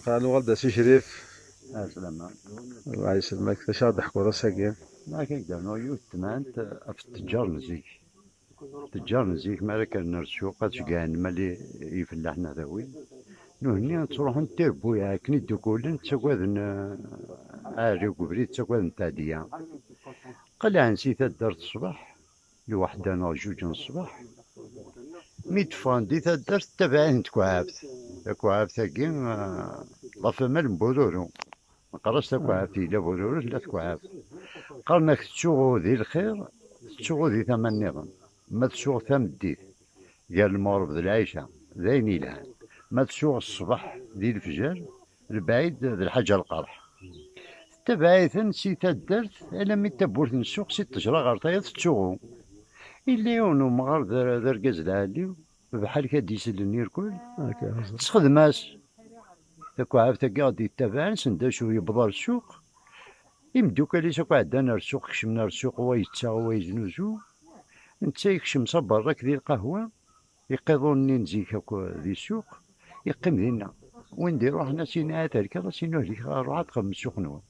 قالوا غدا سي شريف. سلامة. الله يسلمك. اش ضحكوا راسك؟ ما كيقدر نو تمانت في التجار نزيك. التجار نزيك ما كان نرسو قد كان مالي يفلحنا ذوي. نهني تروح نتير بويا كني دوكولن تسوادن عاري وكبريت تسوادن تادية. قلع نسيت الدار الصباح لوحدة أنا جوج الصباح. ميت فاندي تدرت تبعين تكوابت. تكوابت هاكي لافمال بورورو. ما قراش تكوابتي لا بورورو لا تكوابت. قالناك تشوغو ذي الخير تشوغو ذي ثمن نظام. ما تشوغ ثم الديت قال المغرب ذي العيشة ذين يلهان. ما تشوغ الصباح ذي الفجر البعيد ذي الحاجة القرح. تبعيثن سي تدرت الا مي تبورت نسوق سي تجرى غرطايا تشوغو. إلا يونو مغار ذا ركاز العالي بحال كا يسلني الكل تخدماس تاكو عافتاكي غادي يتابعن سندا شو يبضر السوق يمدوكالي ساكو عدانا السوق كشمنا السوق هو يتسا هو يزنوزو نتا يكشم صبر راك ذي القهوة يقيضوني نزيك هاكو ذي السوق يقيم دينا وين نديرو حنا سينا عاد سينا هذيك روح تخدم السوق نوا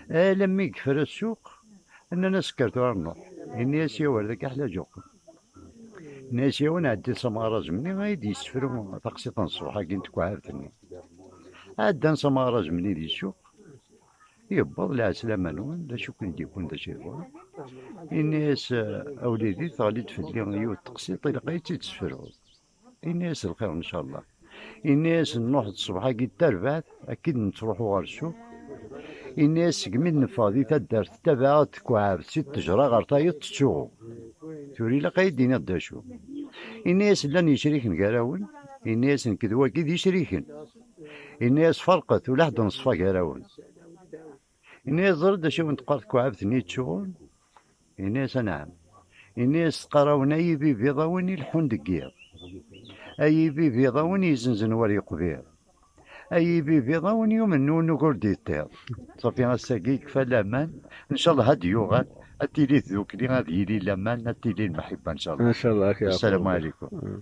لما يكفر السوق أننا سكرتو نروح إني أسيا وردك أحلى جوق ناسي ونعدي سمارة زمني غايدي يسفرو تقسيط نصبح كي نتكو عافتني عدان سمارة زمني دي السوق يبض العسلامة نون لا شو كن يكون دا شي فوا الناس أولادي تغليد في اللي يو التقسيط إلا غايتي تسفرو الناس الخير إن شاء الله الناس نروح الصبح كي تربعت أكيد نتروحو غير السوق الناس كمين نفاضي تدارت تبعات كوعاب سي تجرى غير طايط تشوغو توري لا قايدين داشو الناس لان يشريكن قراون الناس نكذوا كيد يشريكن الناس فرقت ولا حد نصفا قراون الناس زرد شو نتقرط كوعاب ثني تشوغل الناس نعم الناس قراون اي بي بيضاوني الحون دقيق اي بي بيضاوني يزنزن وري قبير اي بي بيضاوني يوم النون وقرد يطير صافي غاساكي كفى الامان ان شاء الله هاد يوغال التيلي ذوكلي غادي يلي الامان التيلي المحبه ان شاء الله. ان شاء الله. السلام عليكم.